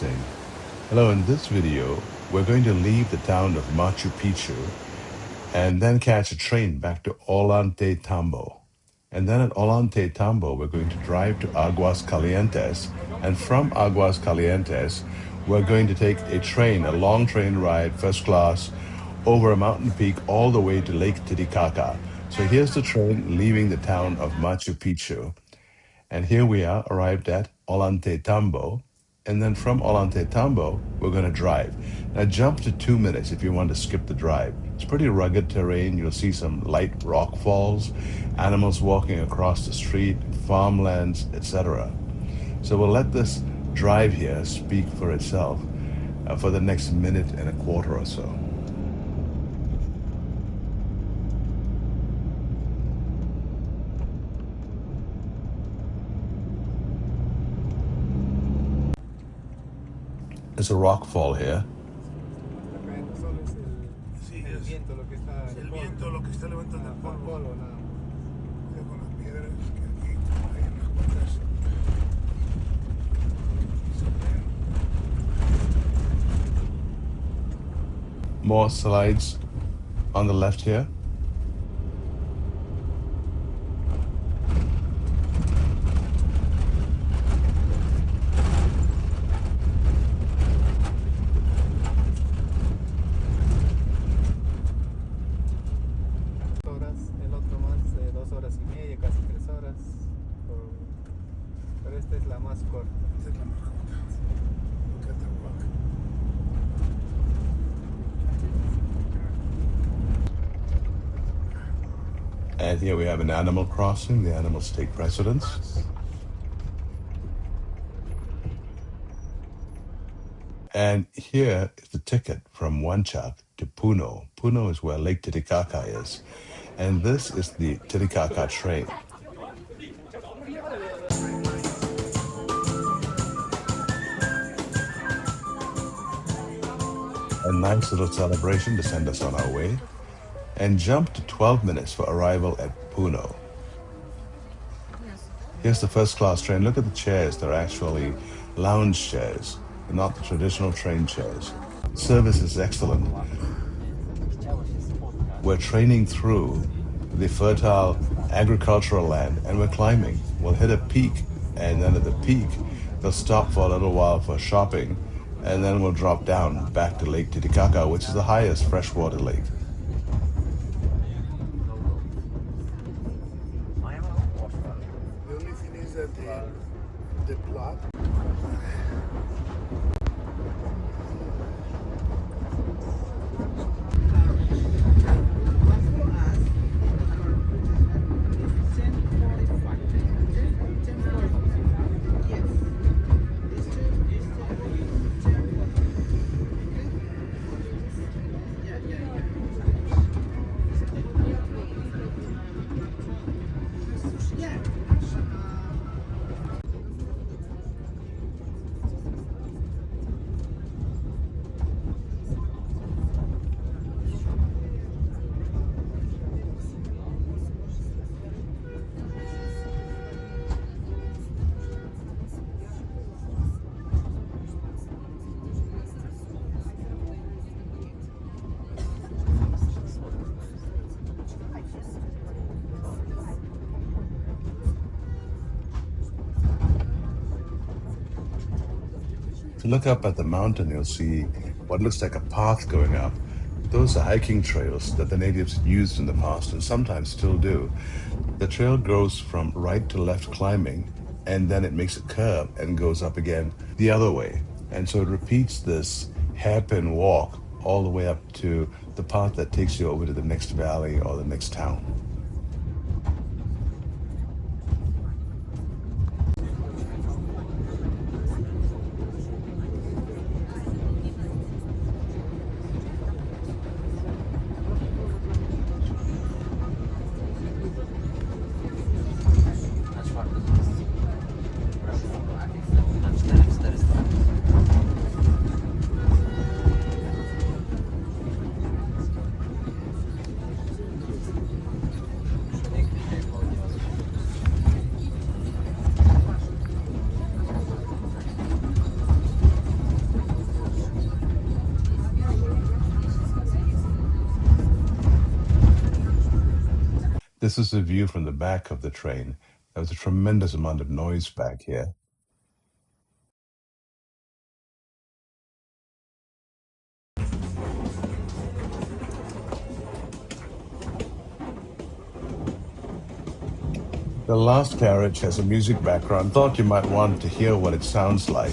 Broadcasting. Hello, in this video, we're going to leave the town of Machu Picchu and then catch a train back to Ollantaytambo. And then at Ollantaytambo, we're going to drive to Aguas Calientes. And from Aguas Calientes, we're going to take a train, a long train ride, first class, over a mountain peak all the way to Lake Titicaca. So here's the train leaving the town of Machu Picchu. And here we are, arrived at Ollantaytambo. And then from Ollantaytambo, we're going to drive. Now jump to 2 minutes if you want to skip the drive. It's pretty rugged terrain. You'll see some light rock falls, animals walking across the street, farmlands, etc. So we'll let this drive here speak for itself for the next minute and a quarter or so. There's a rock fall here. Sí, es el viento lo que está levantando el polvo. Mira con las piedras que aquí hay unas cuantas. More slides on the left here. El otro más 2 horas y media, casi 3 horas. Pero esta es la más corta. Esta es la más corta. Look at the rock. And here we have an animal crossing. The animals take precedence. And here is the ticket from Wanchaq to Puno. Puno is where Lake Titicaca is. And this is the Titicaca train. A nice little celebration to send us on our way. And jump to 12 minutes for arrival at Puno. Here's the first class train. Look at the chairs. They're actually lounge chairs, not the traditional train chairs. Service is excellent. We're training through the fertile agricultural land and we're climbing. We'll hit a peak, and then at the peak, we'll stop for a little while for shopping, and then we'll drop down back to Lake Titicaca, which is the highest freshwater lake. The only thing is that the plot. If you look up at the mountain, you'll see what looks like a path going up. Those are hiking trails that the natives used in the past and sometimes still do. The trail goes from right to left climbing, and then it makes a curve and goes up again the other way. And so it repeats this hairpin walk all the way up to the path that takes you over to the next valley or the next town. This is a view from the back of the train. There was a tremendous amount of noise back here. The last carriage has a music background. Thought you might want to hear what it sounds like.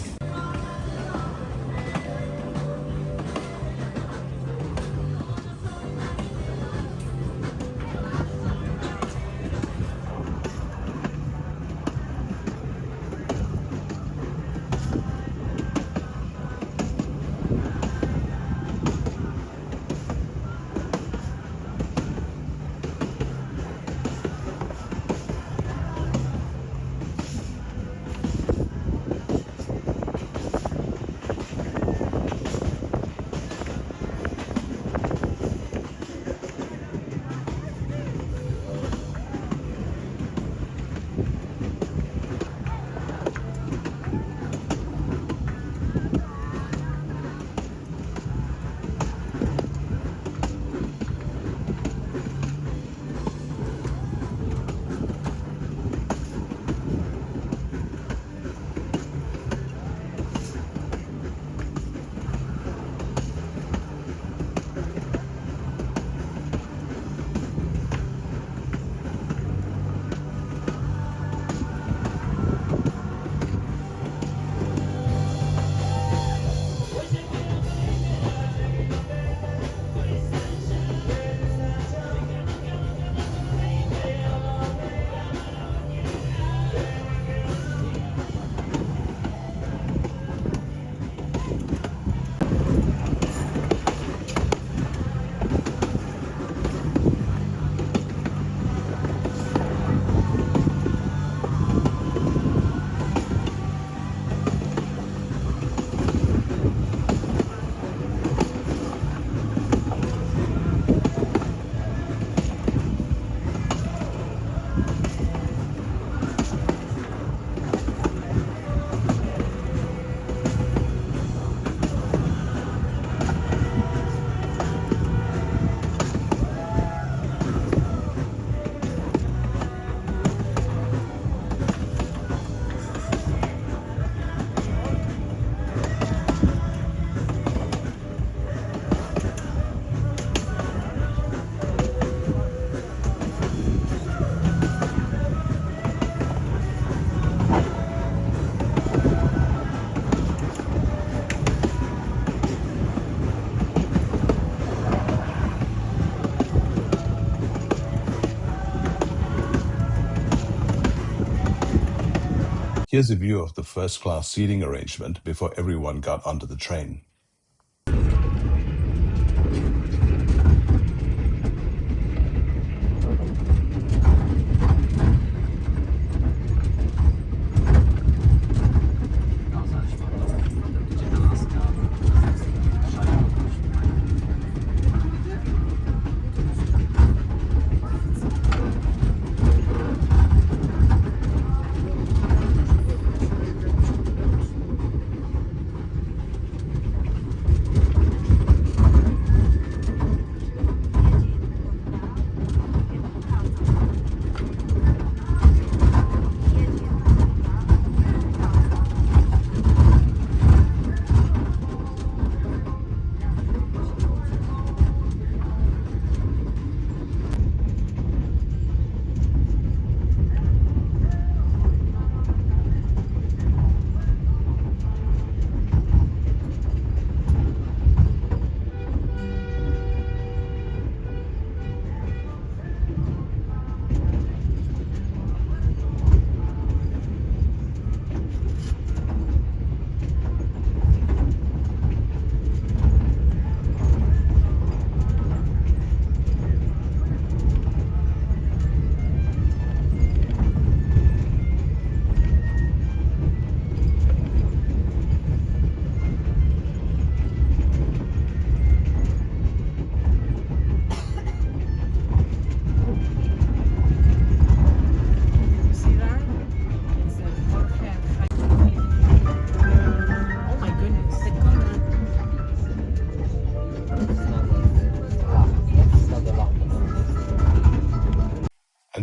Here's a view of the first-class seating arrangement before everyone got onto the train.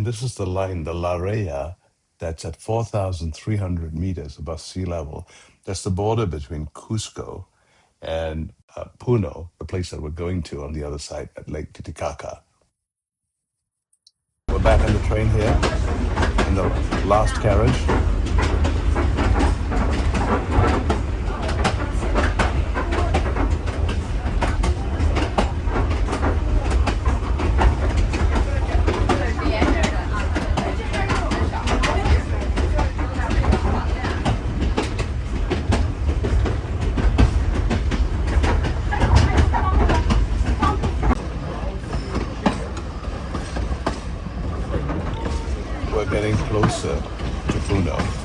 And this is the line, the La Raya, that's at 4,300 meters above sea level. That's the border between Cusco and Puno, the place that we're going to on the other side at Lake Titicaca. We're back on the train here in the last carriage. We're getting closer to Puno.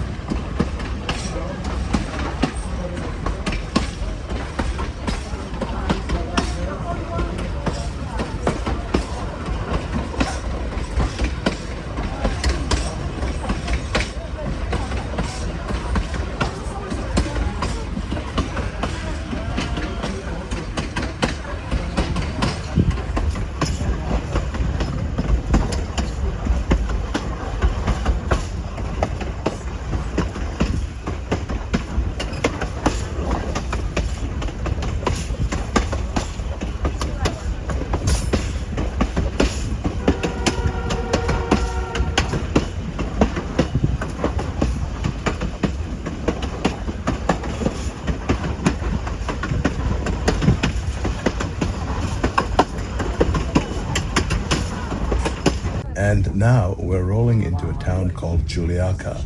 And now we're rolling into a town called Juliaca.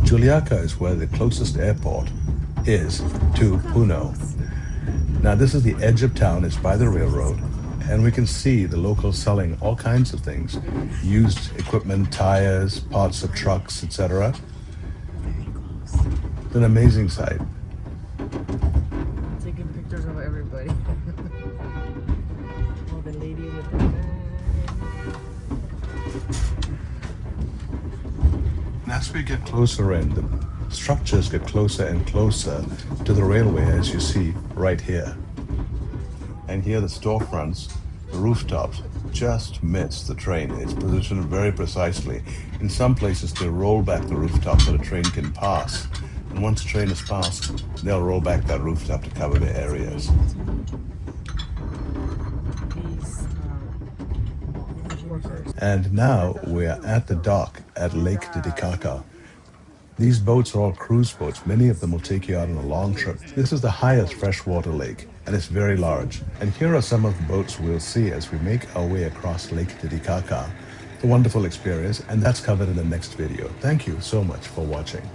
Juliaca is where the closest airport is to Puno. Now this is the edge of town, it's by the railroad, and we can see the locals selling all kinds of things. Used equipment, tires, parts of trucks, etc. It's an amazing sight. Taking pictures of everybody. Oh, the lady with the bag. And as we get closer in, the structures get closer and closer to the railway, as you see right here. And here the storefronts, the rooftops, just miss the train. It's positioned very precisely. In some places, they roll back the rooftop so the train can pass. And once the train is passed, they'll roll back that rooftop to cover the areas. And now we're at the dock at Lake Titicaca. These boats are all cruise boats. Many of them will take you out on a long trip. This is the highest freshwater lake, and it's very large. And here are some of the boats we'll see as we make our way across Lake Titicaca. It's a wonderful experience, and that's covered in the next video. Thank you so much for watching.